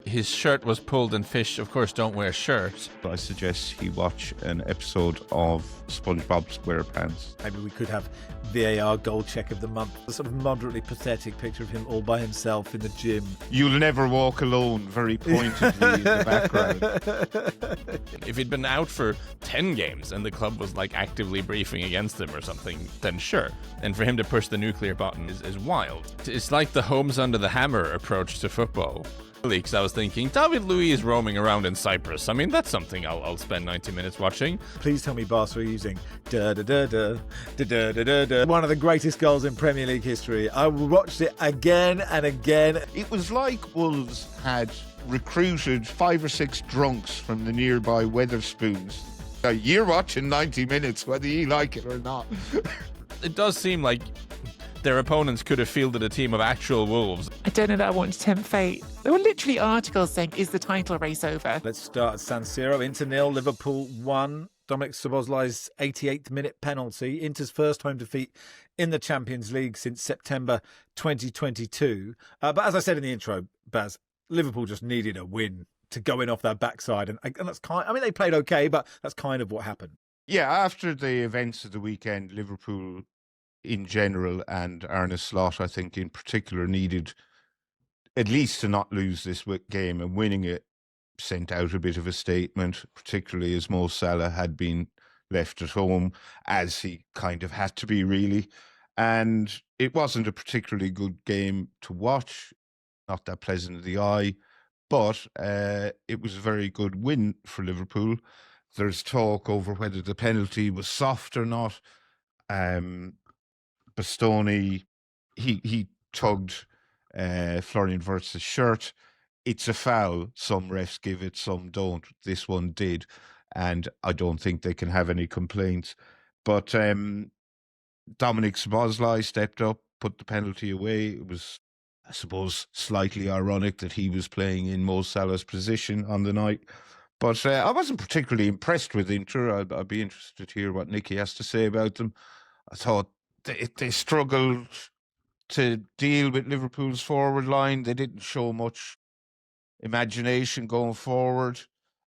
his shirt was pulled and fish, of course, don't wear shirts. I suggest he watch an episode of SpongeBob SquarePants. Maybe we could have VAR goal check of the month. A sort of moderately pathetic picture of him all by himself in the gym. You'll never walk alone, very pointedly in the background. If he'd been out for 10 games and the club was like actively briefing against him or something, then sure. And for him to push the nuclear button is wild. It's like the Holmes under the hammer approach to football. Because I was thinking, David Luiz roaming around in Cyprus. I mean, that's something I'll spend 90 minutes watching. Please tell me Barca are using da-da-da-da, da-da-da-da-da. One of the greatest goals in Premier League history. I watched it again and again. It was like Wolves had recruited 5 or 6 drunks from the nearby Weatherspoons. You're watching 90 minutes, whether you like it or not. It does seem like their opponents could have fielded a team of actual Wolves. I don't know that I want to tempt fate. There were literally articles saying, is the title race over? Let's start at San Siro. Inter 0, Liverpool 1. Dominic Szoboszlai's 88th minute penalty. Inter's first home defeat in the Champions League since September 2022. But as I said in the intro, Baz, Liverpool just needed a win to go in off their backside. And that's they played okay, but that's kind of what happened. Yeah, after the events of the weekend, Liverpool in general and Arne Slot, I think in particular, needed at least to not lose this game, and winning it sent out a bit of a statement, particularly as Mo Salah had been left at home, as he kind of had to be, really. And it wasn't a particularly good game to watch, not that pleasant to the eye, but it was a very good win for Liverpool. There's talk over whether the penalty was soft or not. Bastoni, he tugged Florian Wirtz's shirt. It's a foul. Some refs give it, some don't. This one did, and I don't think they can have any complaints. But Dominic Szoboszlai stepped up, put the penalty away. It was, I suppose, slightly ironic that he was playing in Mo Salah's position on the night. But I wasn't particularly impressed with Inter. I'd be interested to hear what Nicky has to say about them. I thought they struggled to deal with Liverpool's forward line. They didn't show much imagination going forward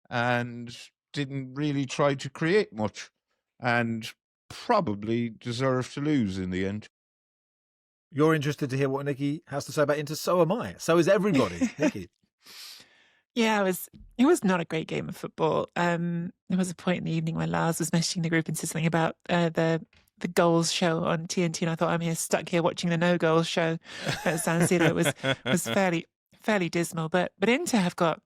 and didn't really try to create much, and probably deserved to lose in the end. You're interested to hear what Nicky has to say about Inter. So am I. So is everybody. Nicky. Yeah, it was not a great game of football. There was a point in the evening when Lars was messaging the group and said something about the goals show on TNT, and I thought, I'm here stuck here watching the no goals show at San Siro. It was fairly dismal. But Inter have got,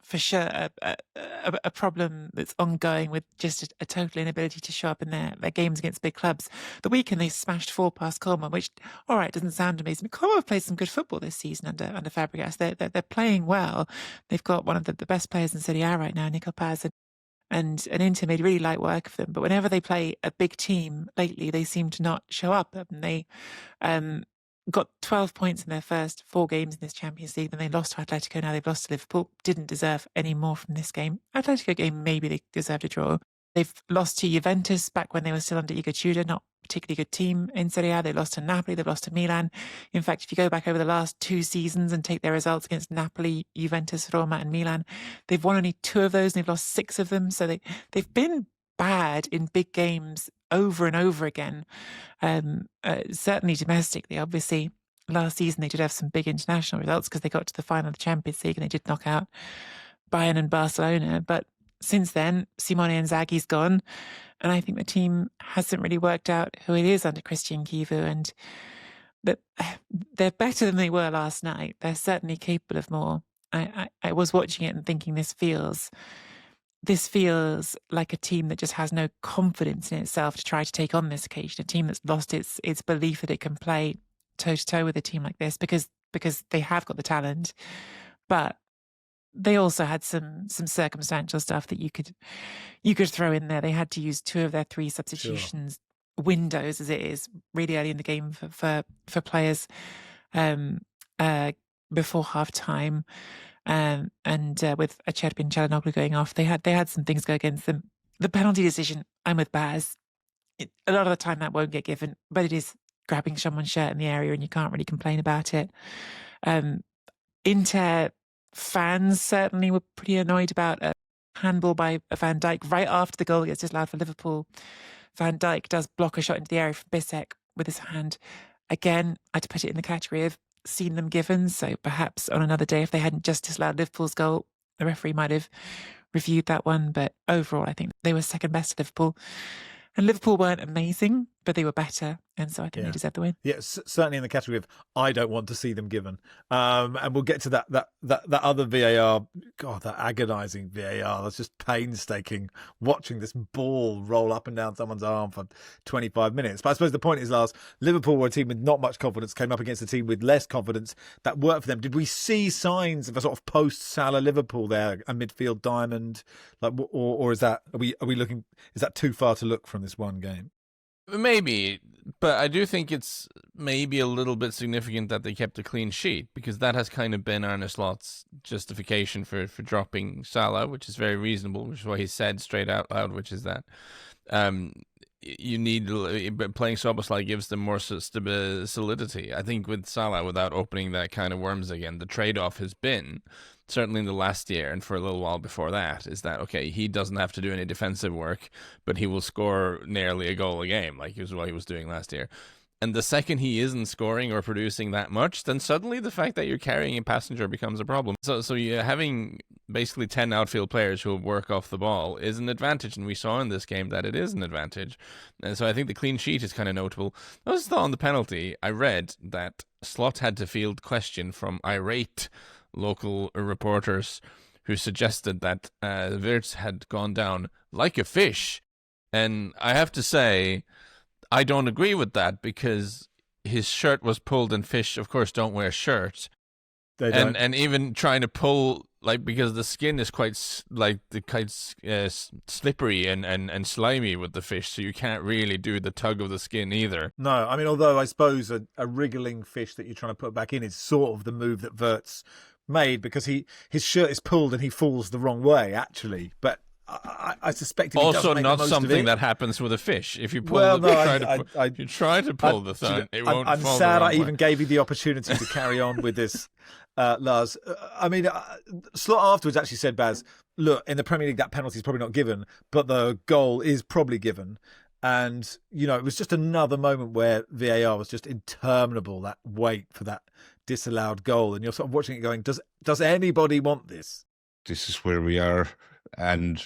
for sure, a problem that's ongoing with just a total inability to show up in their games against big clubs. The weekend they smashed 4 past Como, which, all right, doesn't sound amazing. Como have played some good football this season under Fabregas. They're playing well. They've got one of the best players in Serie A right now, Nico Paz, and Inter made really light work of them. But whenever they play a big team lately, they seem to not show up. And they got 12 points in their first 4 games in this Champions League. Then they lost to Atletico. Now they've lost to Liverpool. Didn't deserve any more from this game. Atletico game, maybe they deserved a draw. They've lost to Juventus back when they were still under Igor Tudor, not a particularly good team in Serie A. They lost to Napoli. They've lost to Milan. In fact, if you go back over the last 2 seasons and take their results against Napoli, Juventus, Roma and Milan, they've won only 2 of those and they've lost 6 of them. So they've been bad in big games over and over again. Certainly domestically, obviously. Last season, they did have some big international results because they got to the final of the Champions League and they did knock out Bayern and Barcelona. But since then, Simone Inzaghi's gone, and I think the team hasn't really worked out who it is under Christian Kivu. But they're better than they were last night. They're certainly capable of more. I was watching it and thinking this feels like a team that just has no confidence in itself to try to take on this occasion. A team that's lost its belief that it can play toe-to-toe with a team like this because they have got the talent, but they also had some circumstantial stuff that you could throw in there. They had to use 2 of their 3 substitutions windows, as it is, really early in the game for players before half time, and with Acerbi and Çalhanoğlu going off, they had some things go against them. The penalty decision, I'm with Baz. A lot of the time that won't get given, but it is grabbing someone's shirt in the area and you can't really complain about it. Inter fans certainly were pretty annoyed about a handball by Van Dijk right after the goal gets disallowed for Liverpool. Van Dijk does block a shot into the area from Bissek with his hand. Again, I'd put it in the category of seen them given. So perhaps on another day, if they hadn't just disallowed Liverpool's goal, the referee might have reviewed that one. But overall, I think they were second best to Liverpool. And Liverpool weren't amazing, but they were better. And so I think they deserved the win. Yeah, certainly in the category of I don't want to see them given. And we'll get to that other VAR. God, that agonising VAR. That's just painstaking watching this ball roll up and down someone's arm for 25 minutes. But I suppose the point is, Lars, Liverpool were a team with not much confidence, came up against a team with less confidence that worked for them. Did we see signs of a sort of post-Salah Liverpool there, a midfield diamond? Like, or is that, are we looking, is that too far to look from this one game? Maybe, but I do think it's maybe a little bit significant that they kept a clean sheet, because that has kind of been Arne Slot's justification for dropping Salah, which is very reasonable, which is what he said straight out loud, which is that you need, playing Szoboszlai gives them more solidity. I think with Salah, without opening that kind of worms again, the trade-off has been, certainly in the last year and for a little while before that, is that, okay, he doesn't have to do any defensive work, but he will score nearly a goal a game, like is what he was doing last year. And the second he isn't scoring or producing that much, then suddenly the fact that you're carrying a passenger becomes a problem. So you're having basically 10 outfield players who will work off the ball is an advantage, and we saw in this game that it is an advantage. And so I think the clean sheet is kind of notable. I also thought on the penalty, I read that Slot had to field question from irate local reporters who suggested that Wirtz had gone down like a fish. And I have to say, I don't agree with that, because his shirt was pulled, and fish, of course, don't wear shirts. They don't. And even trying to pull, like, because the skin is quite slippery and slimy with the fish, so you can't really do the tug of the skin either. No, I mean, although I suppose a wriggling fish that you're trying to put back in is sort of the move that Wirtz made, because his shirt is pulled and he falls the wrong way, actually. But I suspect also not something that happens with a fish. If you pull, you try to pull the thing, it won't. I'm fall sad the I wrong even way. gave you the opportunity to carry on with this, Lars. I mean, Slot afterwards actually said, Baz, look, in the Premier League that penalty is probably not given, but the goal is probably given. And, you know, it was just another moment where VAR was just interminable, that wait for that disallowed goal. And you're sort of watching it going, does anybody want this? This is where we are. And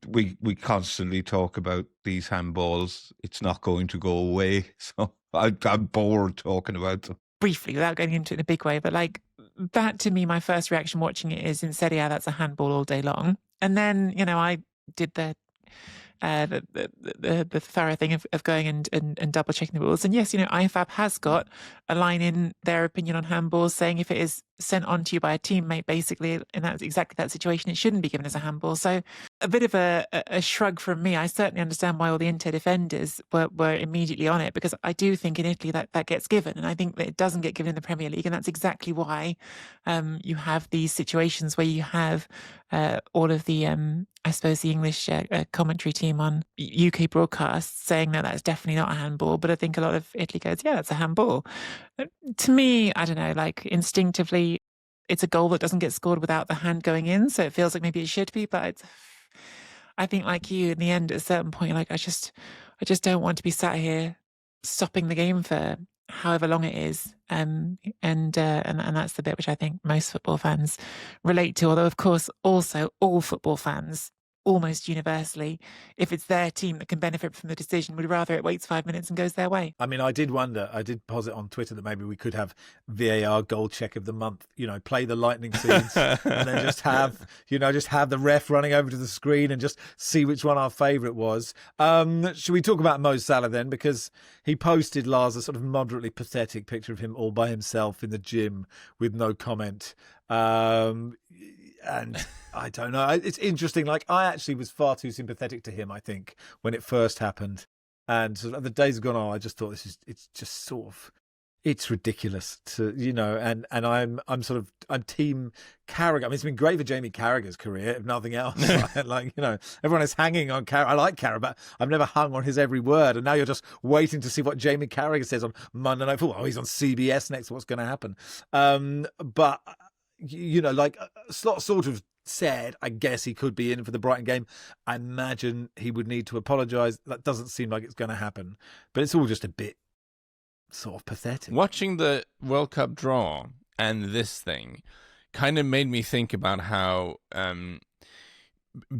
we constantly talk about these handballs. It's not going to go away. So I'm bored talking about them. Briefly, without going into it in a big way, but like that, to me, my first reaction watching it is, in Serie A, that's a handball all day long. And then, you know, I did the thorough thing of going and double checking the rules. And yes, you know, IFAB has got a line in their opinion on handballs saying if it is sent on to you by a teammate, basically, and that's exactly that situation, it shouldn't be given as a handball. So a bit of a shrug from me. I certainly understand why all the Inter defenders were immediately on it, because I do think in Italy that gets given, and I think that it doesn't get given in the Premier League, and that's exactly why you have these situations where you have all of the I suppose the English commentary team on UK broadcasts saying that that's definitely not a handball, but I think a lot of Italy goes, yeah, that's a handball. To me, I don't know, like instinctively, it's a goal that doesn't get scored without the hand going in, so it feels like maybe it should be, but I think like you, in the end, at a certain point, like I just don't want to be sat here stopping the game for however long it is, and that's the bit which I think most football fans relate to. Although, of course, also all football fans, almost universally, if it's their team that can benefit from the decision, would rather it waits 5 minutes and goes their way. I mean, I did posit on Twitter that maybe we could have VAR goal check of the month, you know, play the lightning scenes and then just have the ref running over to the screen and just see which one our favourite was. Should we talk about Mo Salah then? Because he posted, Lars, a sort of moderately pathetic picture of him all by himself in the gym with no comment. And I don't know. It's interesting. Like, I actually was far too sympathetic to him, I think, when it first happened. And sort of the days have gone on, I just thought it's ridiculous to, you know, and I'm team Carragher. I mean, it's been great for Jamie Carragher's career, if nothing else. Like, you know, everyone is hanging on Carragher. I like Carragher, but I've never hung on his every word. And now you're just waiting to see what Jamie Carragher says on Monday Night Football. Oh, he's on CBS next. What's going to happen? But Slot sort of said, I guess he could be in for the Brighton game. I imagine he would need to apologise. That doesn't seem like it's going to happen. But it's all just a bit sort of pathetic. Watching the World Cup draw and this thing kind of made me think about how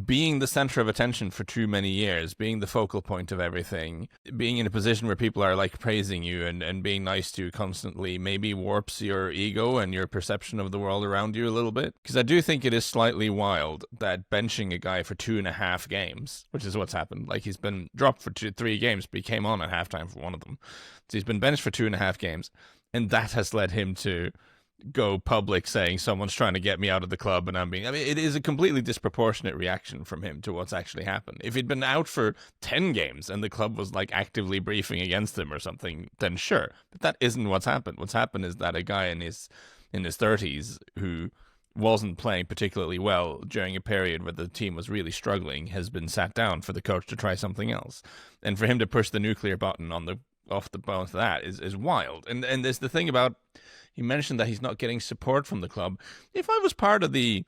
being the center of attention for too many years, being the focal point of everything, being in a position where people are like praising you and being nice to you constantly maybe warps your ego and your perception of the world around you a little bit. Because I do think it is slightly wild that benching a guy for 2.5 games, which is what's happened. Like, he's been dropped for 3 games, but he came on at halftime for one of them. So he's been benched for 2.5 games, and that has led him to go public saying someone's trying to get me out of the club and it is a completely disproportionate reaction from him to what's actually happened. If he'd been out for 10 games and the club was like actively briefing against him or something, then sure. But that isn't what's happened. What's happened is that a guy in his 30s who wasn't playing particularly well during a period where the team was really struggling has been sat down for the coach to try something else. And for him to push the nuclear button off the bones of that is wild. And there's the thing about, he mentioned that he's not getting support from the club. If I was part of the,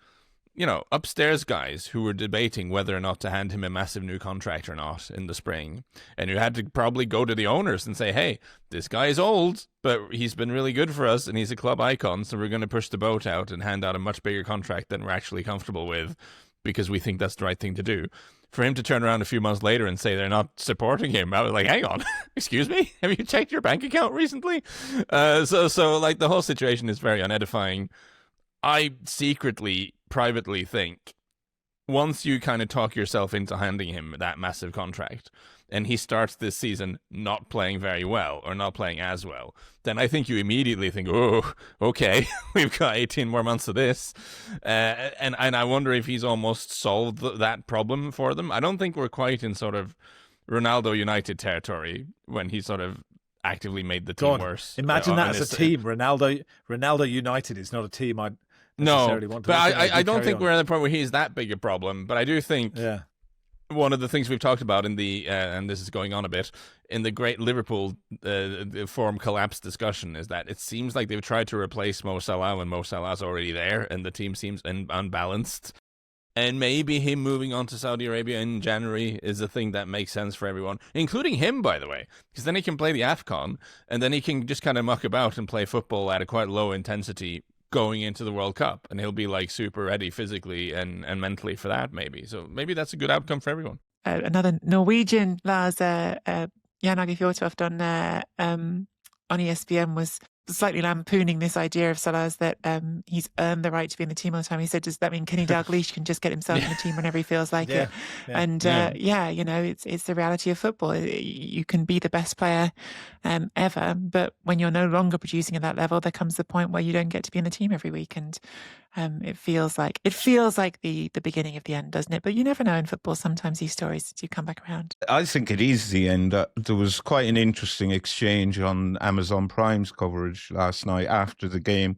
upstairs guys who were debating whether or not to hand him a massive new contract or not in the spring, and who had to probably go to the owners and say, hey, this guy is old, but he's been really good for us and he's a club icon, so we're going to push the boat out and hand out a much bigger contract than we're actually comfortable with because we think that's the right thing to do. For him to turn around a few months later and say they're not supporting him, I was like, hang on, excuse me? Have you checked your bank account recently? So like the whole situation is very unedifying. I secretly, privately think once you kind of talk yourself into handing him that massive contract and he starts this season not playing very well or not playing as well, then I think you immediately think, oh, okay, we've got 18 more months of this. And I wonder if he's almost solved that problem for them. I don't think we're quite in sort of Ronaldo United territory when he sort of actively made the team worse. Imagine that as a team. Ronaldo United is not a team I'd necessarily want to. But I don't think we're at the point where he's that big a problem. But I do think one of the things we've talked about in the, and this is going on a bit, in the great Liverpool form collapse discussion is that it seems like they've tried to replace Mo Salah when Mo Salah's already there and the team seems unbalanced. And maybe him moving on to Saudi Arabia in January is a thing that makes sense for everyone, including him, by the way, because then he can play the AFCON and then he can just kind of muck about and play football at a quite low intensity going into the World Cup, and he'll be like super ready physically and mentally for that maybe. So maybe that's a good outcome for everyone. Another Norwegian, Lars, Jan Åge Fjørtoft on ESPN was slightly lampooning this idea of Salah's that he's earned the right to be in the team all the time. He said, does that mean Kenny Dalglish can just get himself in the team whenever he feels like it? And it's the reality of football. You can be the best player ever, but when you're no longer producing at that level, there comes the point where you don't get to be in the team every week. And it feels like the beginning of the end, doesn't it? But you never know in football. Sometimes these stories do come back around. I think it is the end. There was quite an interesting exchange on Amazon Prime's coverage last night after the game.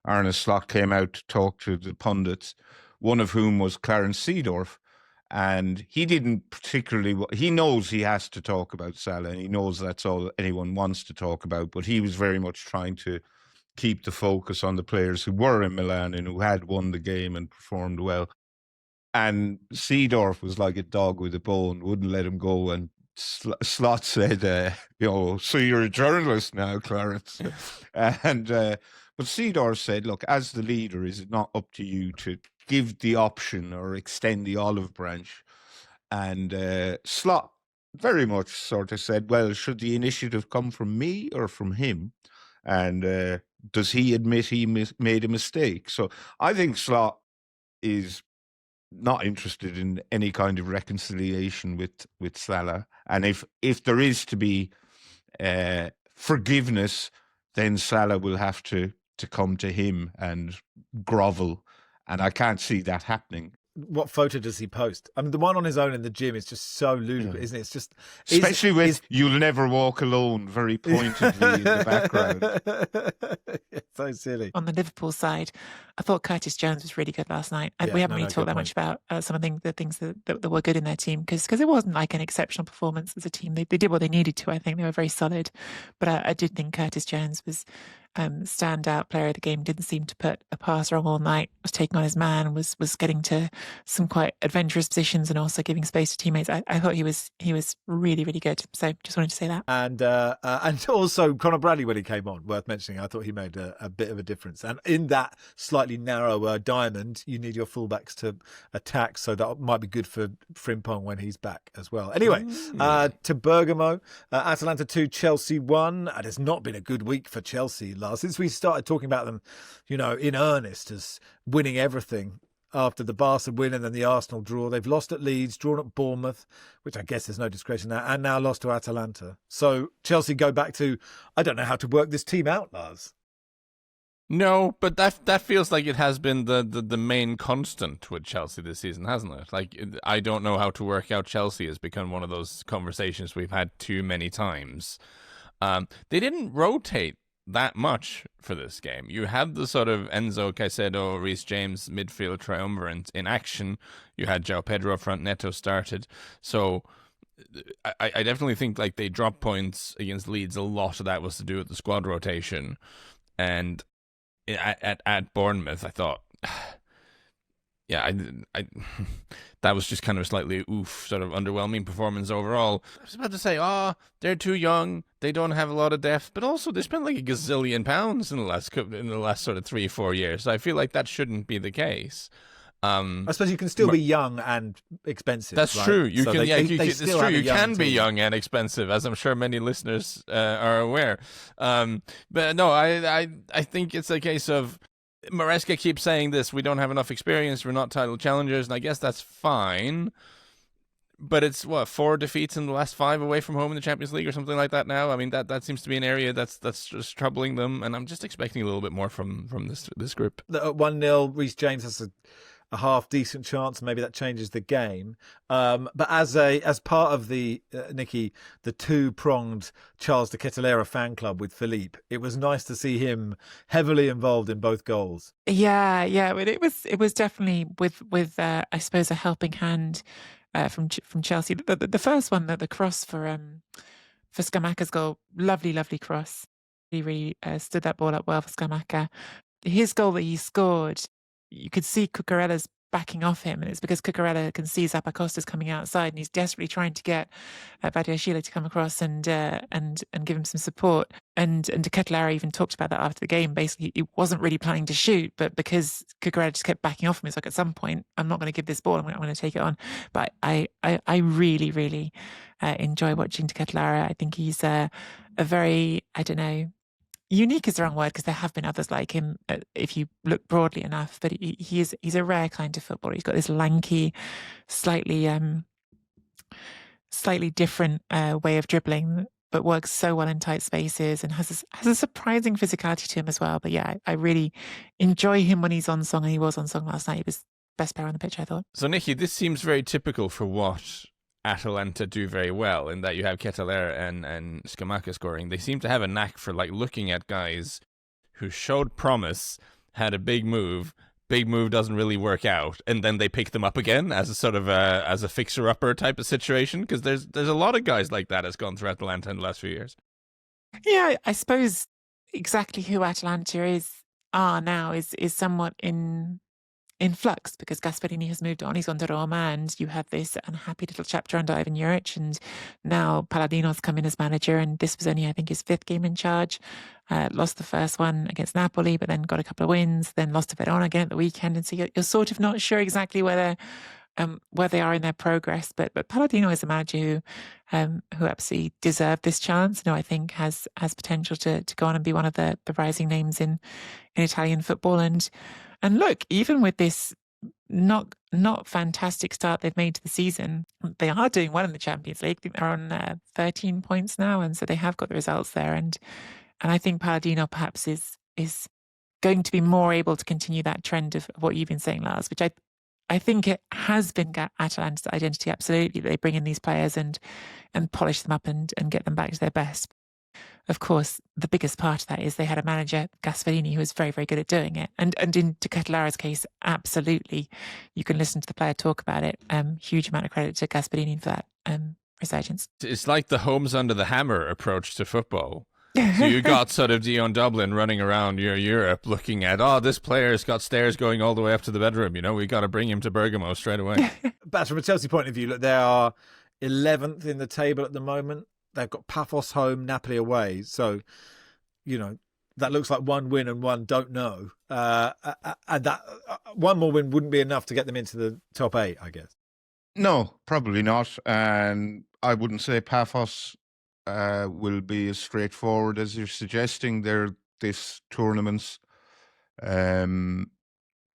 Arne Slot came out to talk to the pundits, one of whom was Clarence Seedorf, and he didn't particularly. He knows he has to talk about Salah, and he knows that's all anyone wants to talk about. But he was very much trying to keep the focus on the players who were in Milan and who had won the game and performed well. And Seedorf was like a dog with a bone, wouldn't let him go. And Slot said, so you're a journalist now, Clarence. But Seedorf said, look, as the leader, is it not up to you to give the option or extend the olive branch? And Slot very much sort of said, well, should the initiative come from me or from him? And does he admit he made a mistake? So I think Slot is not interested in any kind of reconciliation with Salah. And if there is to be forgiveness, then Salah will have to come to him and grovel. And I can't see that happening. What photo does he post? I mean, the one on his own in the gym is just so ludicrous, isn't it? It's just... Especially with "You'll Never Walk Alone" very pointedly in the background. It's so silly. On the Liverpool side, I thought Curtis Jones was really good last night. We haven't really talked that much about some of the things that were good in their team because it wasn't like an exceptional performance as a team. They did what they needed to. I think they were very solid. But I did think Curtis Jones was standout player of the game. Didn't seem to put a pass wrong all night. Was taking on his man. Was getting to some quite adventurous positions and also giving space to teammates. I thought he was really, really good. So just wanted to say that. And also Conor Bradley, when he came on, worth mentioning, I thought he made a bit of a difference. And in that slightly narrower diamond, you need your fullbacks to attack, so that might be good for Frimpong when he's back as well. Anyway, to Bergamo, Atalanta 2, Chelsea 1. It has not been a good week for Chelsea, Lars, since we started talking about them, in earnest as winning everything. After the Barca win and then the Arsenal draw, they've lost at Leeds, drawn at Bournemouth, which I guess there's no discretion there, and now lost to Atalanta. So Chelsea go back to, I don't know how to work this team out, Lars. No, but that feels like it has been the main constant with Chelsea this season, hasn't it? Like, I don't know how to work out Chelsea has become one of those conversations we've had too many times. They didn't rotate that much for this game. You had the sort of Enzo, Caicedo, Reece James midfield triumvirate in action. You had João Pedro front, Neto started. So I definitely think like they dropped points against Leeds. A lot of that was to do with the squad rotation. And at Bournemouth, I thought, yeah, I that was just kind of a slightly sort of underwhelming performance overall. I was about to say, they're too young, they don't have a lot of depth, but also they spent like £1 gazillion in the last sort of 3-4 years. So I feel like that shouldn't be the case. I suppose you can still be young and expensive. That's right? You so can. It's true. You can be team. young and expensive, as I'm sure many listeners are aware. But no, I think it's a case of Maresca keeps saying this. We don't have enough experience. We're not title challengers, and I guess that's fine. But it's 4 defeats in the last 5 away from home in the Champions League or something like that now. I mean, that seems to be an area that's just troubling them, and I'm just expecting a little bit more from this group. 1-0, Reece James has a half decent chance. Maybe that changes the game. But as part of the Nicky, the 2-pronged Charles de Ketelaere fan club with Philippe, it was nice to see him heavily involved in both goals. Yeah. But it was definitely with I suppose a helping hand from Chelsea. The first one, the cross for Scamacca's goal, lovely cross. He really stood that ball up well for Scamacca. His goal that he scored, you could see Cucurella's backing off him, and it's because Cucurella can see Zappacosta's coming outside, and he's desperately trying to get Badiashile to come across and give him some support. And De Ketelaere even talked about that after the game. Basically, he wasn't really planning to shoot, but because Cucurella just kept backing off him, it's like at some point, I'm not going to give this ball. I'm going to take it on. But I really, really enjoy watching De Ketelaere. I think he's a very, I don't know, unique is the wrong word because there have been others like him if you look broadly enough, but he's a rare kind of footballer. He's got this lanky, slightly different way of dribbling, but works so well in tight spaces and has a surprising physicality to him as well. But yeah, I really enjoy him when he's on song, and he was on song last night. He was best player on the pitch, I thought. So Nicky, this seems very typical for what Atalanta do very well, in that you have Ketelaere and Scamacca scoring. They seem to have a knack for like looking at guys who showed promise, had a big move doesn't really work out, and then they pick them up again as a sort of as a fixer-upper type of situation, because there's a lot of guys like that has gone through Atalanta in the last few years. Yeah, I suppose exactly who Atalanta are now is somewhat in flux, because Gasperini has moved on. He's gone to Roma, and you have this unhappy little chapter under Ivan Juric, and now Palladino's come in as manager, and this was only, I think, his 5th game in charge. Lost the first one against Napoli, but then got a couple of wins, then lost to Verona again at the weekend, and so you're sort of not sure exactly where they are in their progress. But Palladino is a manager who absolutely deserved this chance. I think has potential to go on and be one of the rising names in Italian football. And look, even with this not fantastic start they've made to the season, they are doing well in the Champions League. I think they're on 13 points now, and so they have got the results there. And I think Palladino perhaps is going to be more able to continue that trend of what you've been saying, Lars, which I think it has been Atalanta's identity. Absolutely, they bring in these players and polish them up and get them back to their best. Of course, the biggest part of that is they had a manager, Gasperini, who was very, very good at doing it. And in De Ketelaere's case, absolutely, you can listen to the player talk about it. Huge amount of credit to Gasperini for that resurgence. It's like the homes under the hammer approach to football. So you got sort of Dion Dublin running around Europe looking at, this player's got stairs going all the way up to the bedroom. We got to bring him to Bergamo straight away. But from a Chelsea point of view, look, they are 11th in the table at the moment. They've got Paphos home, Napoli away. So, that looks like one win and one don't know. And that one more win wouldn't be enough to get them into the top 8, I guess. No, probably not. And I wouldn't say Paphos will be as straightforward as you're suggesting. They're this tournament's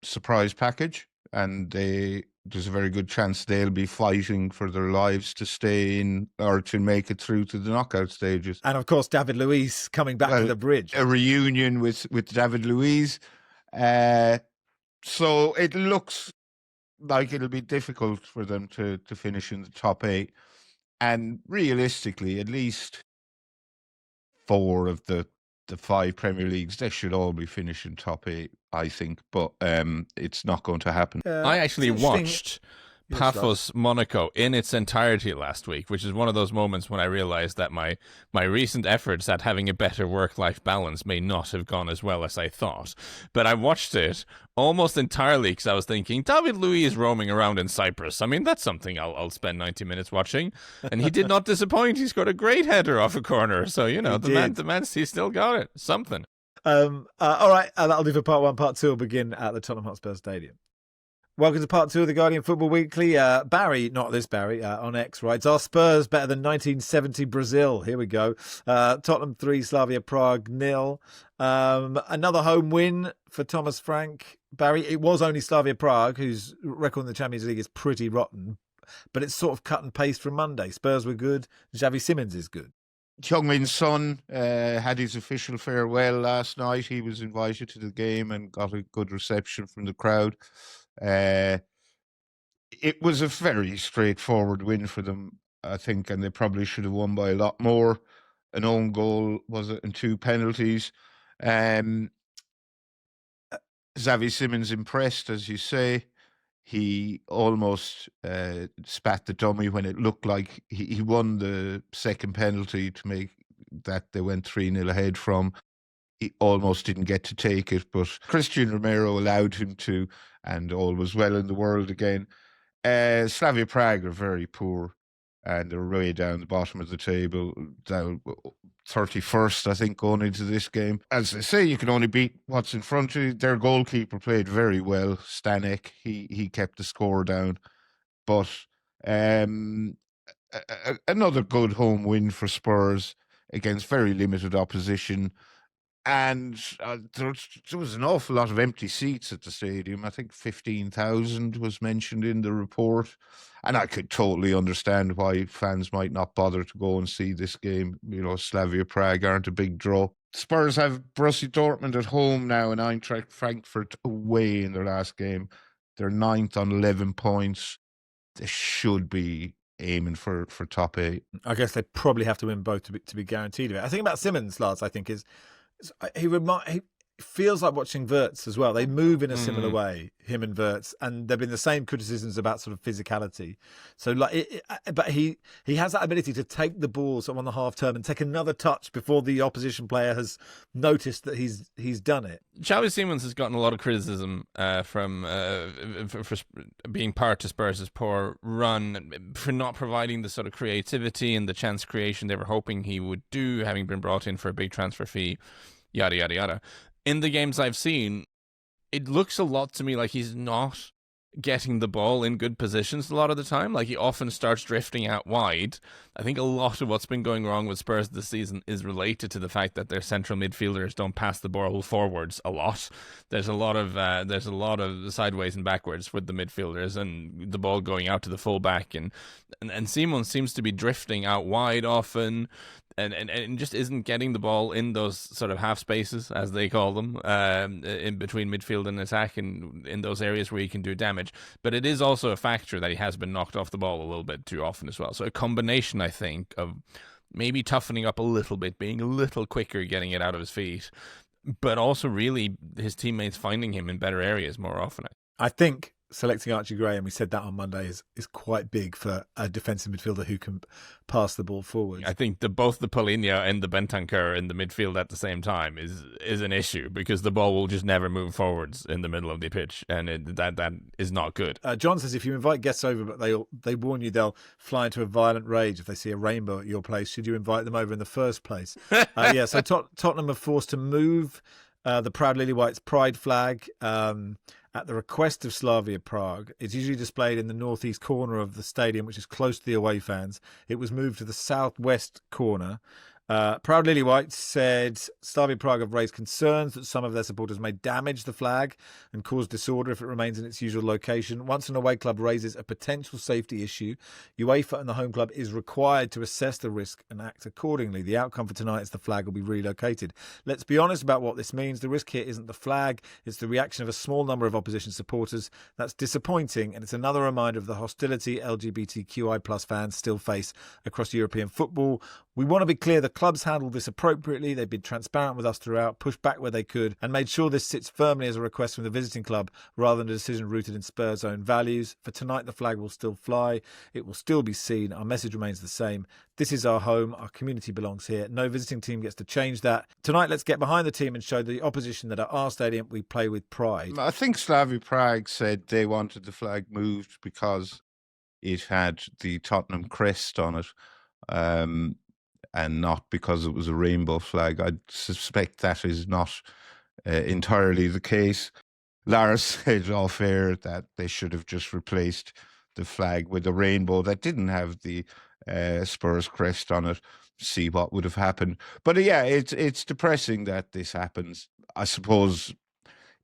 surprise package, and there's a very good chance they'll be fighting for their lives to stay in or to make it through to the knockout stages. And of course, David Luiz coming back to the bridge. A reunion with David Luiz. So it looks like it'll be difficult for them to finish in the top 8. And realistically, at least 4 of the 5 Premier Leagues, they should all be finishing top 8, I think. But it's not going to happen. I actually watched Paphos Monaco in its entirety last week, which is one of those moments when I realized that my recent efforts at having a better work-life balance may not have gone as well as I thought. But I watched it almost entirely because I was thinking, David Luiz roaming around in Cyprus. I mean, that's something I'll spend 90 minutes watching. And he did not disappoint. He scored a great header off a corner. So, the man, he's still got it. Something. All right, that'll do for part 1. Part 2 will begin at the Tottenham Hotspur Stadium. Welcome to part 2 of the Guardian Football Weekly. Barry, not this Barry, on X writes, are Spurs better than 1970 Brazil? Here we go. Tottenham 3, Slavia Prague 0. Another home win for Thomas Frank. Barry, it was only Slavia Prague, whose record in the Champions League is pretty rotten, but it's sort of cut and paste from Monday. Spurs were good. Xavi Simmons is good. Heung-min Son had his official farewell last night. He was invited to the game and got a good reception from the crowd. It was a very straightforward win for them, I think, and they probably should have won by a lot more. An own goal, was it, and 2 penalties. Xavi Simmons impressed, as you say. He almost spat the dummy when it looked like he won the second penalty to make that they went 3-0 ahead from. He almost didn't get to take it, but Christian Romero allowed him to, and all was well in the world again. Slavia Prague are very poor, and they're way down the bottom of the table, down 31st, I think, going into this game. As I say, you can only beat what's in front of you. Their goalkeeper played very well, Stanek. He kept the score down. But another good home win for Spurs against very limited opposition. And there was an awful lot of empty seats at the stadium. I think 15,000 was mentioned in the report. And I could totally understand why fans might not bother to go and see this game. Slavia Prague aren't a big draw. Spurs have Borussia Dortmund at home now and Eintracht Frankfurt away in their last game. They're 9th on 11 points. They should be aiming for top 8. I guess they probably have to win both to be guaranteed of it. I think about Simmons, Lars, I think, is he feels like watching Wirtz as well. They move in a similar way, him and Wirtz, and there've been the same criticisms about sort of physicality. So, but he has that ability to take the ball sort of on the half turn and take another touch before the opposition player has noticed that he's done it. Xavi Simmons has gotten a lot of criticism from for being part of Spurs' poor run, for not providing the sort of creativity and the chance creation they were hoping he would do, having been brought in for a big transfer fee, yada yada yada. In the games I've seen, it looks a lot to me like he's not getting the ball in good positions a lot of the time. Like, he often starts drifting out wide. I think a lot of what's been going wrong with Spurs this season is related to the fact that their central midfielders don't pass the ball forwards a lot. There's a lot of sideways and backwards with the midfielders, and the ball going out to the fullback, and Simon seems to be drifting out wide often. And just isn't getting the ball in those sort of half spaces, as they call them, in between midfield and attack, and in those areas where he can do damage. But it is also a factor that he has been knocked off the ball a little bit too often as well. So a combination, I think, of maybe toughening up a little bit, being a little quicker, getting it out of his feet, but also really his teammates finding him in better areas more often. I think selecting Archie Gray, and we said that on Monday, is quite big for a defensive midfielder who can pass the ball forward. I think both the Paulinho and the Bentancur in the midfield at the same time is an issue, because the ball will just never move forwards in the middle of the pitch, and that is not good. John says, if you invite guests over, but they warn you they'll fly into a violent rage if they see a rainbow at your place, should you invite them over in the first place? So Tottenham are forced to move the proud Lily White's pride flag at the request of Slavia Prague. It's usually displayed in the northeast corner of the stadium, which is close to the away fans. It was moved to the southwest corner. Proud Lily White said Slavia Prague have raised concerns that some of their supporters may damage the flag and cause disorder if it remains in its usual location. Once an away club raises a potential safety issue, UEFA and the home club is required to assess the risk and act accordingly. The outcome for tonight is the flag will be relocated. Let's be honest about what this means. The risk here isn't the flag, it's the reaction of a small number of opposition supporters. That's disappointing, and it's another reminder of the hostility LGBTQI plus fans still face across European football. We want to be clear, the clubs handled this appropriately. They've been transparent with us throughout, pushed back where they could, and made sure this sits firmly as a request from the visiting club rather than a decision rooted in Spurs' own values. For tonight, the flag will still fly. It will still be seen. Our message remains the same. This is our home. Our community belongs here. No visiting team gets to change that. Tonight, let's get behind the team and show the opposition that at our stadium we play with pride. I think Slavia Prague said they wanted the flag moved because it had the Tottenham crest on it. And not because it was a rainbow flag. I suspect that is not entirely the case. Lars said off air that they should have just replaced the flag with a rainbow that didn't have the Spurs crest on it. See what would have happened. But yeah, it's depressing that this happens. I suppose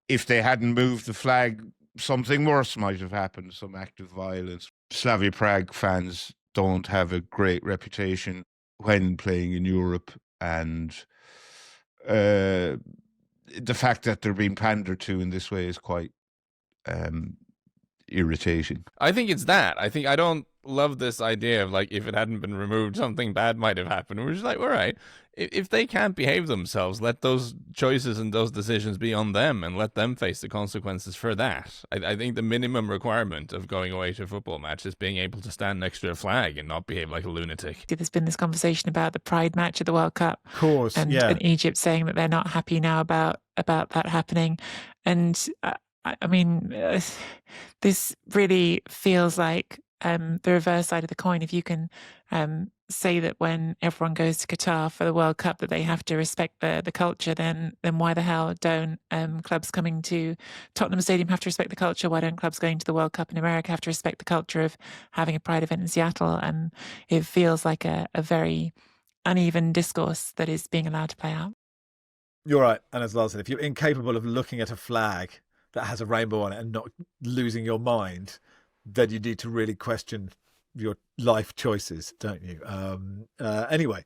if they hadn't moved the flag, something worse might have happened, some act of violence. Slavia Prague fans don't have a great reputation when playing in Europe, and the fact that they're being pandered to in this way is quite irritating. I think it's that. I don't love this idea of, like, if it hadn't been removed, something bad might have happened. We're just like, all right, if they can't behave themselves, let those choices and those decisions be on them and let them face the consequences for that. I think the minimum requirement of going away to a football match is being able to stand next to a flag and not behave like a lunatic. There's been this conversation about the Pride match at the World Cup. Of course, and Egypt saying that they're not happy now about that happening. And I mean, this really feels like the reverse side of the coin. If you can say that when everyone goes to Qatar for the World Cup that they have to respect the culture, then why the hell don't clubs coming to Tottenham Stadium have to respect the culture? Why don't clubs going to the World Cup in America have to respect the culture of having a Pride event in Seattle? It feels like a very uneven discourse that is being allowed to play out. You're right. And as Lars said, if you're incapable of looking at a flag that has a rainbow on it and not losing your mind, then you need to really question your life choices, don't you? Anyway,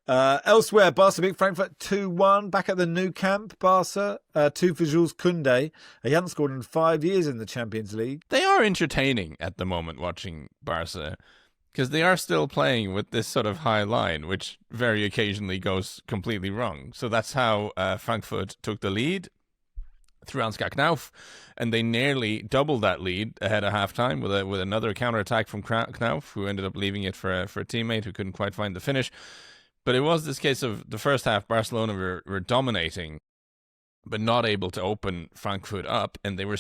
elsewhere, Barca beat Frankfurt 2-1. Back at the new camp, Barca, 2 for Jules Koundé. He hadn't scored in 5 years in the Champions League. They are entertaining at the moment watching Barca, because they are still playing with this sort of high line, which very occasionally goes completely wrong. So that's how Frankfurt took the lead through Ansgar Knauf, and they nearly doubled that lead ahead of halftime with another counter-attack from Knauf, who ended up leaving it for a teammate who couldn't quite find the finish. But it was this case of the first half, Barcelona were dominating, but not able to open Frankfurt up, and there were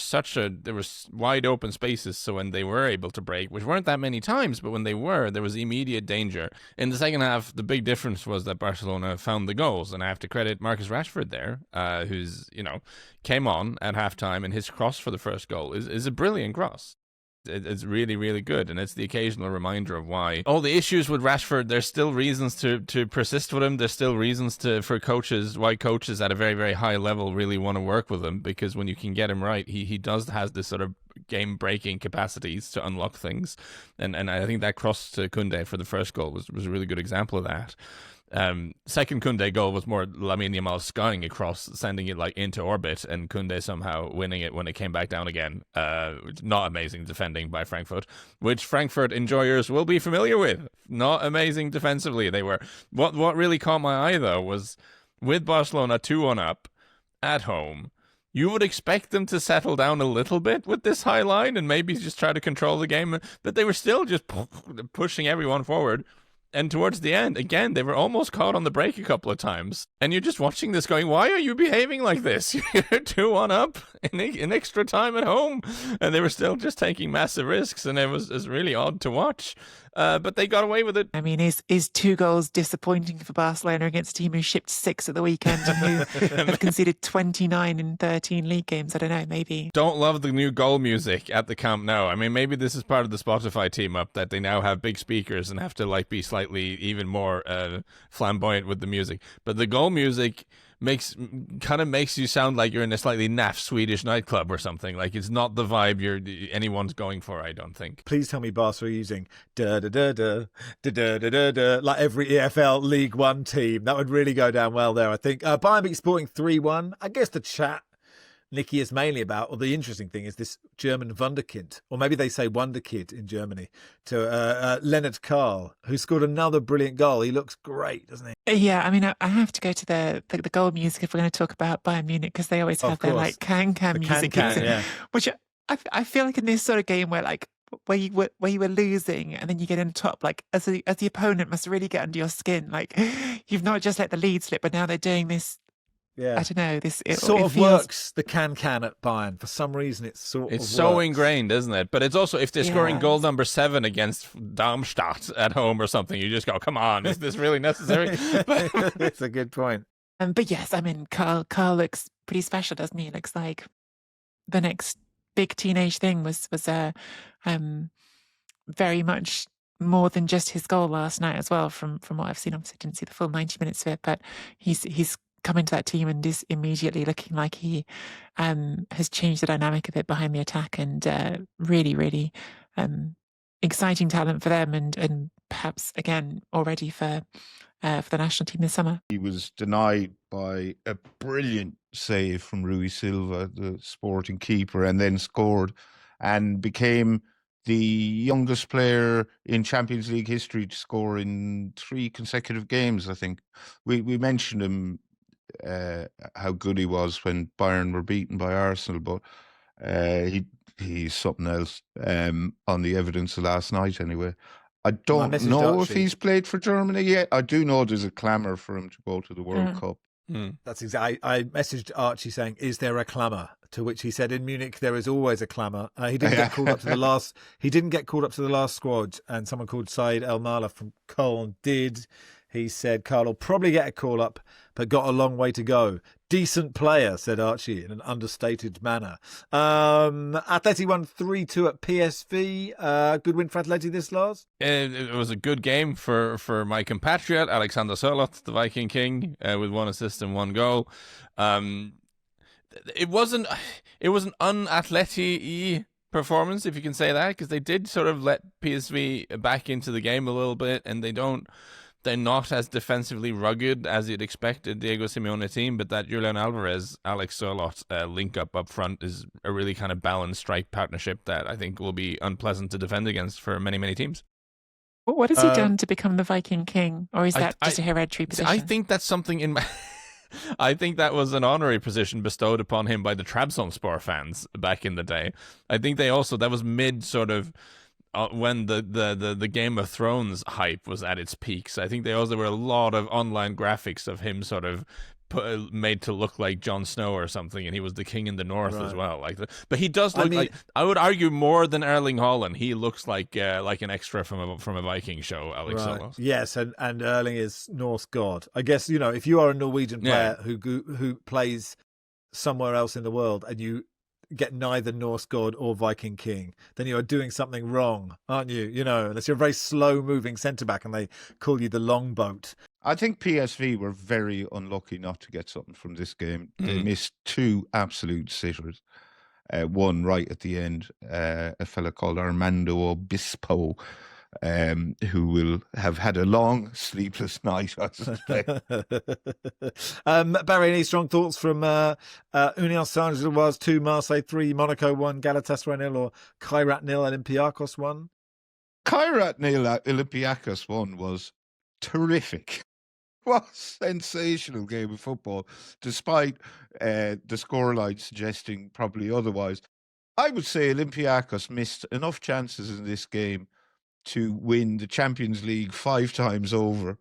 wide open spaces, so when they were able to break, which weren't that many times, but when they were, there was immediate danger. In the second half, the big difference was that Barcelona found the goals, and I have to credit Marcus Rashford there, who's, came on at halftime, and his cross for the first goal is a brilliant cross. It's really, really good, and it's the occasional reminder of why all the issues with Rashford, there's still reasons to persist with him. There's still reasons why coaches at a very, very high level really want to work with him, because when you can get him right, he has this sort of game-breaking capacities to unlock things, and I think that cross to Koundé for the first goal was a really good example of that. Second Koundé goal was more Lamine Yamal skying across, sending it like into orbit, and Koundé somehow winning it when it came back down again. Not amazing defending by Frankfurt, which Frankfurt enjoyers will be familiar with. Not amazing defensively. They were. What really caught my eye though was with Barcelona 2-1 up at home, you would expect them to settle down a little bit with this high line and maybe just try to control the game, but they were still just pushing everyone forward. And towards the end, again, they were almost caught on the break a couple of times. And you're just watching this going, why are you behaving like this? You're 2-1 up in extra time at home. And they were still just taking massive risks. And it was really odd to watch. But they got away with it. I mean, is 2 goals disappointing for Barcelona against a team who shipped 6 at the weekend and who have conceded 29 in 13 league games? I don't know, maybe. Don't love the new goal music at the Camp Nou. I mean, maybe this is part of the Spotify team up that they now have big speakers and have to like be slightly even more flamboyant with the music. But the goal music makes you sound like you're in a slightly naff Swedish nightclub or something. Like, it's not the vibe anyone's going for, I don't think. Please tell me Barca are using da da da da da da da da da like every EFL League One team. That would really go down well there, I think. Bayern beat Sporting 3-1. I guess the chat, Nicky, is mainly about, or the interesting thing is this German Wunderkind, or maybe they say Wonderkid in Germany, to Leonard Karl, who scored another brilliant goal. He looks great, doesn't he? Yeah, I mean, I have to go to the goal music if we're going to talk about Bayern Munich, because they always have their like can-can music, yeah. Which I feel like in this sort of game where like where you were losing and then you get in top, like as the opponent must really get under your skin. Like, you've not just let the lead slip, but now they're doing this. Yeah, I don't know. It sort of works. The can at Bayern for some reason. It's so ingrained, isn't it? But it's also, if they're scoring goal number 7 against Darmstadt at home or something, you just go, "Come on, is this really necessary?" It's a good point. But yes, I mean, Karl looks pretty special, doesn't he? Looks like the next big teenage thing was very much more than just his goal last night as well. From what I've seen, obviously didn't see the full 90 minutes of it, but he's come into that team and is immediately looking like he has changed the dynamic of it behind the attack, and really, really exciting talent for them, and perhaps again already for the national team this summer. He was denied by a brilliant save from Rui Silva, the Sporting keeper, and then scored and became the youngest player in Champions League history to score in 3 consecutive games, I think. We mentioned him, how good he was when Bayern were beaten by Arsenal, but he's something else on the evidence of last night anyway. I don't know if he's played for Germany yet. I do know there's a clamour for him to go to the World Cup. That's exactly. I messaged Archie saying, "Is there a clamour?" To which he said, "In Munich there is always a clamour." He didn't get called up to the last. He didn't get called up to the last squad, and someone called Said El Mala from Cologne did. He said Karl will probably get a call up, but got a long way to go. Decent player, said Archie in an understated manner. Atleti won 3-2 at PSV. Good win for Atleti this, Lars? It was a good game for my compatriot, Alexander Sørloth, the Viking King, with 1 assist and 1 goal. It was an un-Atleti-y performance, if you can say that, because they did sort of let PSV back into the game a little bit, and they're not as defensively rugged as you'd expect a Diego Simeone team, but that Julian Alvarez, Alex Sørloth link up front is a really kind of balanced strike partnership that I think will be unpleasant to defend against for many, many teams. What has he done to become the Viking King? Or is that just a hereditary position? I think that's something in my... I think that was an honorary position bestowed upon him by the Trabzonspor fans back in the day. I think that was mid sort of... when the Game of Thrones hype was at its peak. So I think there were a lot of online graphics of him sort of made to look like Jon Snow or something, and he was the king in the north as well. But he does look like, I would argue, more than Erling Haaland. He looks like an extra from a Viking show, Alex Sørloth. Yes, and Erling is Norse god. I guess, if you are a Norwegian player who plays somewhere else in the world and you get neither Norse god or Viking king, then you are doing something wrong, aren't you? Unless you're a very slow-moving centre-back and they call you the longboat. I think PSV were very unlucky not to get something from this game. They missed 2 absolute sitters. One right at the end, a fella called Armando Obispo, who will have had a long, sleepless night, I suspect. Barry, any strong thoughts from Union Saint-Gilloise 2, Marseille 3, Monaco 1, Galatasaray 0, or Kairat 0, Olympiacos 1? Kairat 0, Olympiacos 1 was terrific. was a sensational game of football, despite the scoreline suggesting probably otherwise. I would say Olympiacos missed enough chances in this game to win the Champions League 5 times over.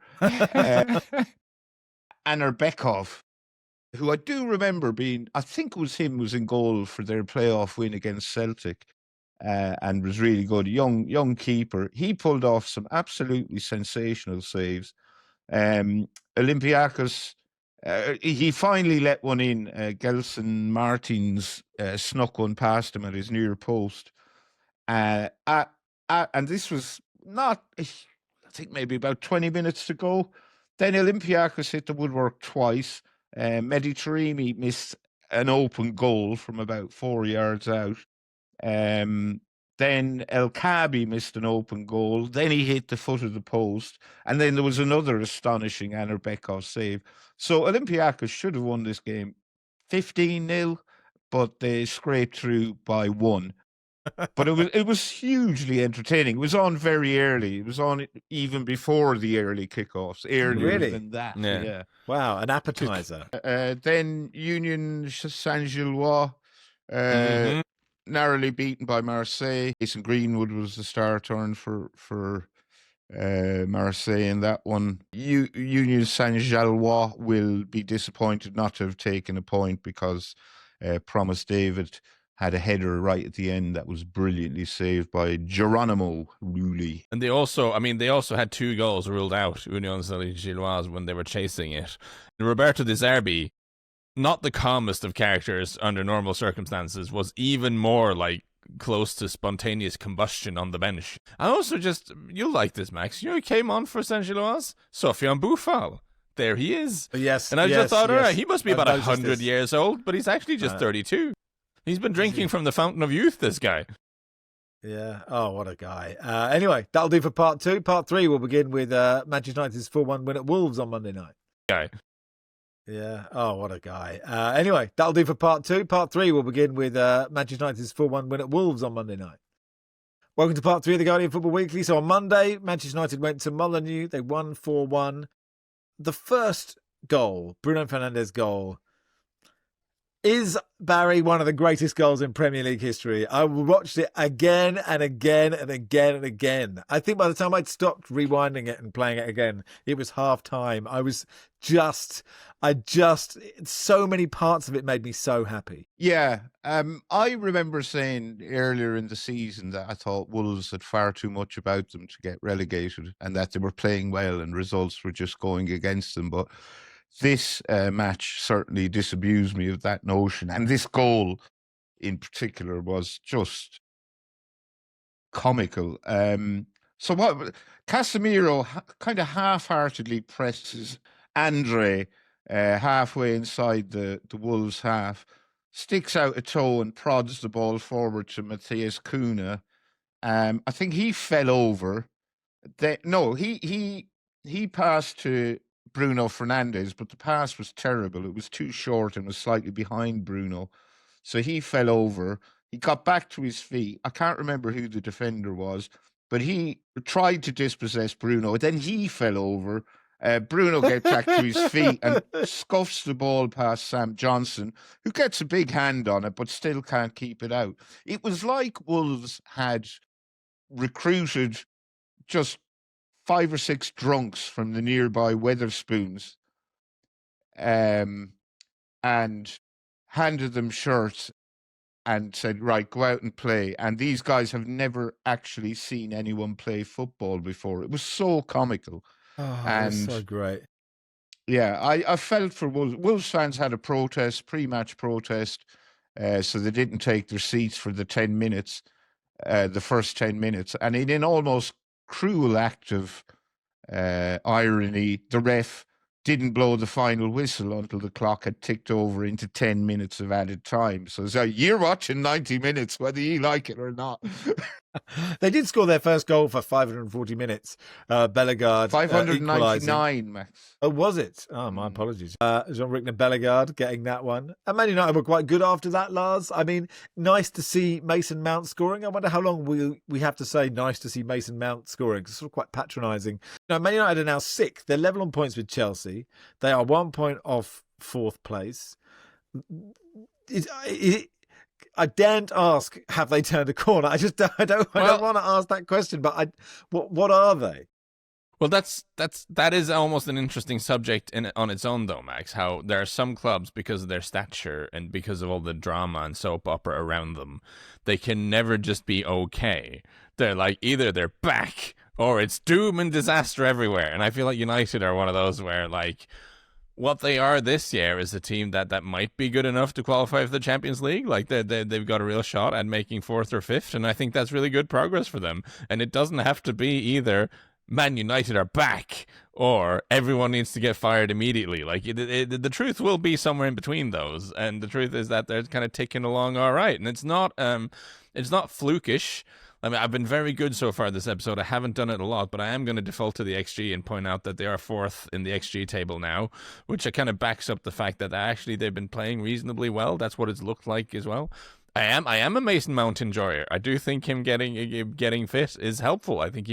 Anerbekov, who I do remember I think it was him, was in goal for their playoff win against Celtic, and was really good. Young keeper. He pulled off some absolutely sensational saves. Olympiacos, he finally let one in. Gelson Martins snuck one past him at his near post. And this was not, I think, maybe about 20 minutes to go. Then Olympiacos hit the woodwork twice. Mehdi Taremi missed an open goal from about 4 yards out. Then El Kabi missed an open goal. Then he hit the foot of the post. And then there was another astonishing Anerbekov save. So Olympiacos should have won this game 15-0, but they scraped through by 1. But it was hugely entertaining. It was on very early. It was on even before the early kickoffs. Earlier than that. Yeah. Wow, an appetizer. Then Union Saint-Gilloise, narrowly beaten by Marseille. Jason Greenwood was the star turn for Marseille in that one. Union Saint-Gilloise will be disappointed not to have taken a point because Promise David had a header right at the end that was brilliantly saved by Geronimo Rulli. And they also had 2 goals ruled out, Union Saint-Gilloise, when they were chasing it. And Roberto De Zerbi, not the calmest of characters under normal circumstances, was even more like close to spontaneous combustion on the bench. And also you'll like this, Max. You know, he came on for Saint-Gilloise, Sofiane Boufal. There he is. Yes. And I just thought, all right, he must be about 100 this. years old, but he's actually just 32. He's been drinking from the fountain of youth, this guy. Yeah. Oh, what a guy. Anyway, that'll do for part 2. Part 3 will begin with Manchester United's 4-1 win at Wolves on Monday night. Guy. Yeah. Oh, what a guy. Anyway, that'll do for part 2. Part 3 will begin with Manchester United's 4-1 win at Wolves on Monday night. Welcome to part 3 of the Guardian Football Weekly. So on Monday, Manchester United went to Molineux. They won 4-1. The first goal, Bruno Fernandes' goal, is, Barry, one of the greatest goals in Premier League history. I watched it again and again and again and again. I think by the time I'd stopped rewinding it and playing it again, it was half time. So many parts of it made me so happy. Yeah. I remember saying earlier in the season that I thought Wolves had far too much about them to get relegated and that they were playing well and results were just going against them. But this match certainly disabused me of that notion. And this goal in particular was just comical. So what Casemiro kind of half-heartedly presses Andre halfway inside the Wolves half, sticks out a toe and prods the ball forward to Matthias Cunha. I think he fell over. He passed to Bruno Fernandes, but the pass was terrible. It was too short and was slightly behind Bruno. So he fell over. He got back to his feet. I can't remember who the defender was, but he tried to dispossess Bruno. Then he fell over. Bruno gets back to his feet and scuffs the ball past Sam Johnson, who gets a big hand on it, but still can't keep it out. It was like Wolves had recruited just 5 or 6 drunks from the nearby Weatherspoons and handed them shirts and said, right, go out and play. And these guys have never actually seen anyone play football before. It was so comical. Oh, and that's so great. Yeah, I felt for Wolves. Wolves fans had a protest, pre-match protest, so they didn't take their seats for the 10 minutes, the first 10 minutes. And in an almost cruel act of irony, the ref didn't blow the final whistle until the clock had ticked over into 10 minutes of added time. So you're watching 90 minutes, whether you like it or not. They did score their first goal for 540 minutes. Bellegarde 599, Max. Oh, was it? Oh, my apologies. Jean-Ric Bellegarde getting that one. And Man United were quite good after that, Lars. I mean, nice to see Mason Mount scoring. I wonder how long we have to say nice to see Mason Mount scoring. It's sort of quite patronising. Man United are now 6th. They're level on points with Chelsea. They are 1 point off 4th place. I daren't ask, have they turned a corner? I don't want to ask that question, but what are they? Well, that is almost an interesting subject on its own, though, Max. How there are some clubs, because of their stature and because of all the drama and soap opera around them, they can never just be okay. They're like, either they're back or it's doom and disaster everywhere. And I feel like United are one of those where, like, what they are this year is a team that might be good enough to qualify for the Champions League. Like they've got a real shot at making 4th or 5th, and I think that's really good progress for them. And it doesn't have to be either Man United are back or everyone needs to get fired immediately. Like the truth will be somewhere in between those, and the truth is that they're kind of ticking along all right, and it's not flukish. I mean, I've been very good so far this episode. I haven't done it a lot, but I am going to default to the XG and point out that they are 4th in the XG table now, which kind of backs up the fact that actually they've been playing reasonably well. That's what it's looked like as well. I am a Mason Mount enjoyer. I do think him getting fit is helpful. I think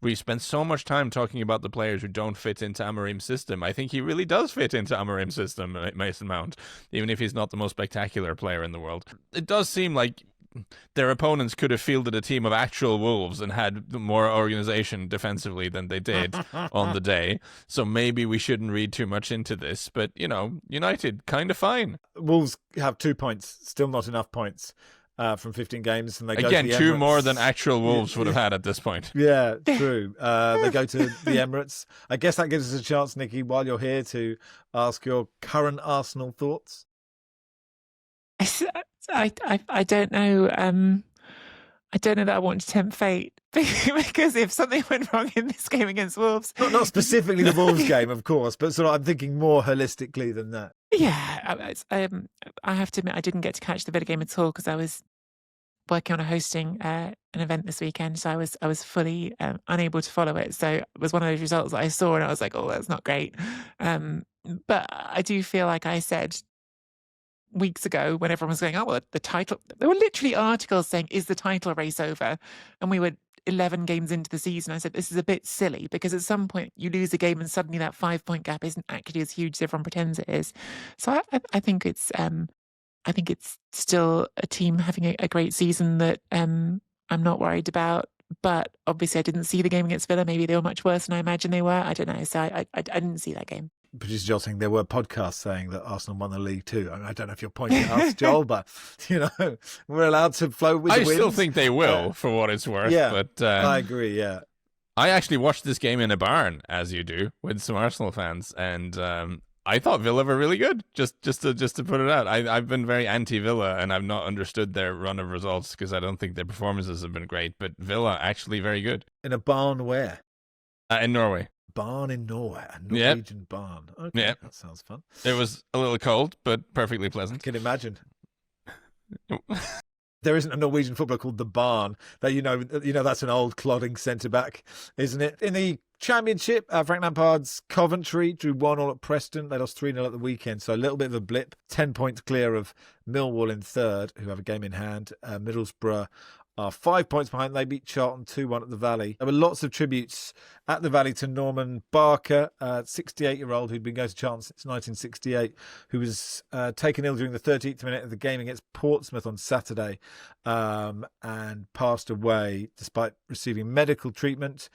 we spent so much time talking about the players who don't fit into Amorim's system. I think he really does fit into Amorim's system, Mason Mount, even if he's not the most spectacular player in the world. It does seem like their opponents could have fielded a team of actual Wolves and had more organisation defensively than they did on the day. So maybe we shouldn't read too much into this. But, United, kind of fine. Wolves have 2 points, still not enough points from 15 games. And they go to the 2 Emirates. More than actual Wolves would have had at this point. Yeah, true. They go to the Emirates. I guess that gives us a chance, Nicky, while you're here, to ask your current Arsenal thoughts. I don't know. I don't know that I want to tempt fate because if something went wrong in this game against Wolves, not specifically the Wolves game, of course, but sort of I'm thinking more holistically than that. Yeah, I have to admit I didn't get to catch the Villa game at all because I was working on hosting an event this weekend, so I was fully unable to follow it. So it was one of those results that I saw and I was like, oh, that's not great. But I do feel like I said weeks ago when everyone was going, oh, well, the title, there were literally articles saying, is the title race over? And we were 11 games into the season. I said, this is a bit silly because at some point you lose a game and suddenly that 5-point gap isn't actually as huge as everyone pretends it is. So I think it's still a team having a great season that I'm not worried about. But obviously I didn't see the game against Villa. Maybe they were much worse than I imagined they were. I don't know. So I didn't see that game. Producer Joel saying there were podcasts saying that Arsenal won the league too. I mean, I don't know if you're pointing at us, Joel, but we're allowed to float with the winds. I still think they will, for what it's worth. Yeah, but I agree. Yeah, I actually watched this game in a barn, as you do, with some Arsenal fans, and I thought Villa were really good. Just to put it out, I've been very anti-Villa, and I've not understood their run of results because I don't think their performances have been great. But Villa actually very good. In a barn where? In Norway. Barn in Norway, a Norwegian barn. Okay, yeah, that sounds fun. It was a little cold, but perfectly pleasant. I can imagine. There isn't a Norwegian footballer called the Barn. That that's an old clodding centre back, isn't it? In the Championship, Frank Lampard's Coventry drew 1-1 at Preston. They lost 3-0 at the weekend, so a little bit of a blip. 10 points clear of Millwall in third, who have a game in hand. Middlesbrough are 5 points behind. They beat Charlton 2-1 at the Valley. There were lots of tributes at the Valley to Norman Barker, 68-year-old who'd been going to Charlton since 1968, who was taken ill during the 13th minute of the game against Portsmouth on Saturday and passed away despite receiving medical treatment.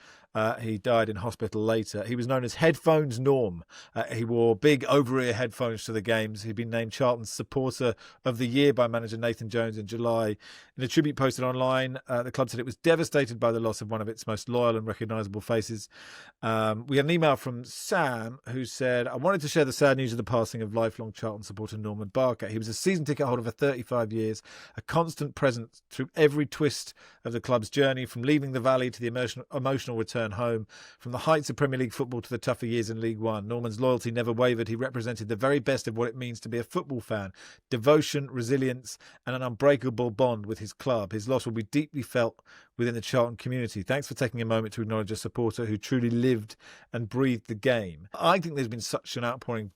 He died in hospital later. He was known as Headphones Norm. He wore big over-ear headphones to the games. He'd been named Charlton's Supporter of the Year by manager Nathan Jones in July. In a tribute posted online, the club said it was devastated by the loss of one of its most loyal and recognisable faces. experiences. We had an email from Sam who said, I wanted to share the sad news of the passing of lifelong Charlton supporter Norman Barca. He was a season ticket holder for 35 years, a constant presence through every twist of the club's journey, from leaving the Valley to the emotional return home, from the heights of Premier League football to the tougher years in League One. Norman's loyalty never wavered. He represented the very best of what it means to be a football fan: devotion, resilience, and an unbreakable bond with his club. His loss will be deeply felt within the Charlton community. Thanks for taking a moment to acknowledge a supporter who truly lived and breathed the game. I think there's been such an outpouring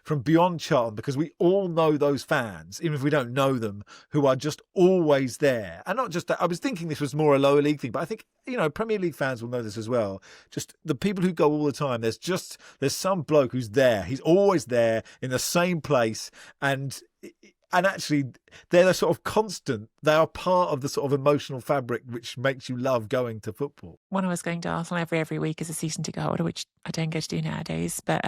from beyond Charlton, because we all know those fans, even if we don't know them, who are just always there. And not just that, I was thinking this was more a lower league thing, but I think, Premier League fans will know this as well. Just the people who go all the time, there's some bloke who's there. He's always there in the same place, and actually they're the sort of constant. They are part of the sort of emotional fabric which makes you love going to football. When I was going to Arsenal every week as a season ticket holder, which I don't get to do nowadays, but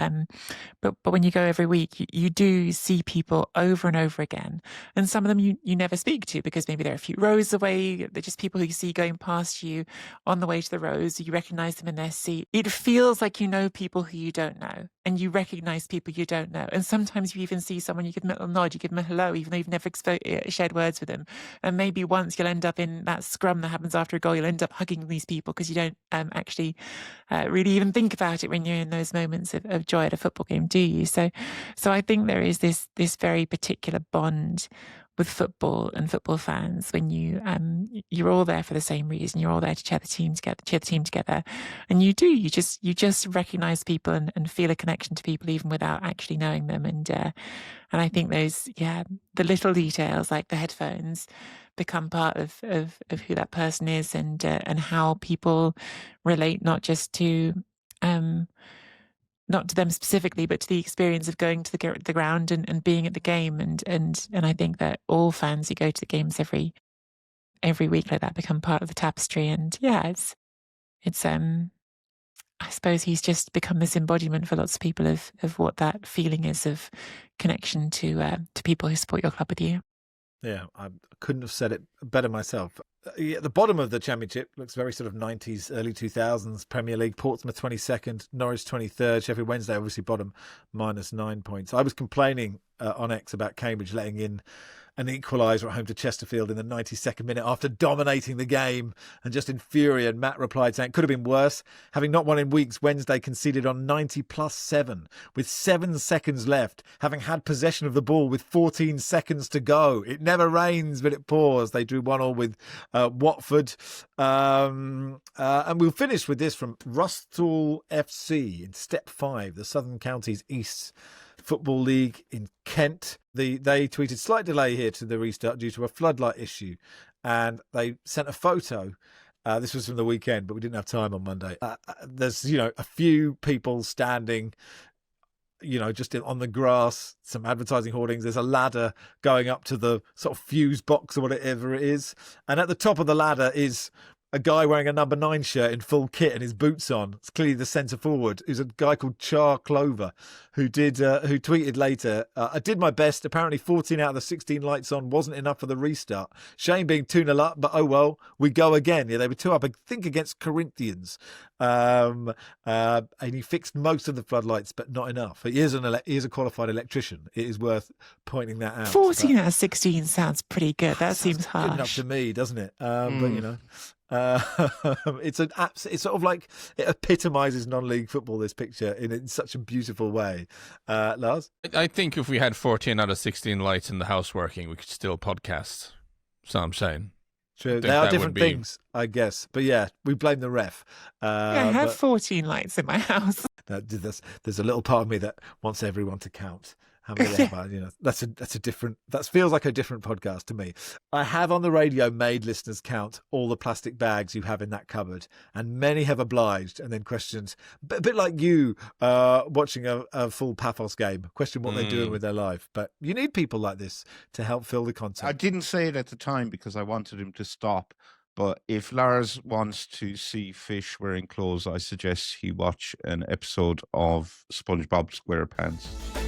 when you go every week, you do see people over and over again, and some of them you never speak to because maybe they're a few rows away. They're just people who you see going past you on the way to the rows. You recognise them in their seat. It feels like you know people who you don't know, and you recognise people you don't know. And sometimes you even see someone, you give them a little nod, you give them a hello, even though you've never shared words with them. And maybe once you'll end up in that scrum that happens after a goal, you'll end up hugging these people because you don't actually really even think about it when you're in those moments of joy at a football game, do you? So I think there is this very particular bond with football and football fans when you're all there for the same reason. You're all there to cheer the team together, and you just recognise people and feel a connection to people even without actually knowing them. And I think those the little details like the headphones become part of who that person is, and how people relate not to them specifically, but to the experience of going to the ground and being at the game. And I think that all fans who go to the games every week like that become part of the tapestry. And it's I suppose he's just become this embodiment for lots of people of what that feeling is of connection to people who support your club with you. Yeah, I couldn't have said it better myself. At the bottom of the Championship looks very sort of 90s, early 2000s. Premier League, Portsmouth 22nd, Norwich 23rd, Sheffield Wednesday obviously bottom, -9 points. I was complaining on X about Cambridge letting in an equaliser at home to Chesterfield in the 92nd minute after dominating the game, and just infuriated. Matt replied saying it could have been worse. Having not won in weeks, Wednesday conceded on 90+7 with 7 seconds left, having had possession of the ball with 14 seconds to go. It never rains, but it pours. They drew 1-1 with Watford. And we'll finish with this from Rusthall FC in Step 5, the Southern Counties East Football League in Kent. They tweeted, slight delay here to the restart due to a floodlight issue, and they sent a photo. This was from the weekend, but we didn't have time on Monday. There's a few people standing just on the grass, some advertising hoardings. There's a ladder going up to the sort of fuse box or whatever it is, and at the top of the ladder is a guy wearing a number 9 shirt in full kit and his boots on. It's clearly the centre forward. Who's a guy called Char Clover, who tweeted later, I did my best. Apparently 14 out of the 16 lights on wasn't enough for the restart. Shame being 2-0 up, but oh well, we go again. Yeah, they were 2 up, I think, against Corinthians. And he fixed most of the floodlights, but not enough. He is a qualified electrician. It is worth pointing that out. 14 out of 16 sounds pretty good. That seems harsh. Good enough to me, doesn't it? But it's sort of like it epitomizes non-league football, this picture, in such a beautiful way. Lars? I think if we had 14 out of 16 lights in the house working, we could still podcast. So I'm saying. True. They are different things, I guess. But yeah, we blame the ref. I have 14 lights in my house. There's a little part of me that wants everyone to count. How many they have, that feels like a different podcast to me. I have on the radio made listeners count all the plastic bags you have in that cupboard, and many have obliged and then questioned, a bit like you watching a full Paphos game, question what they're doing with their life. But you need people like this to help fill the content. I didn't say it at the time because I wanted him to stop. But if Lars wants to see fish wearing clothes, I suggest he watch an episode of SpongeBob SquarePants.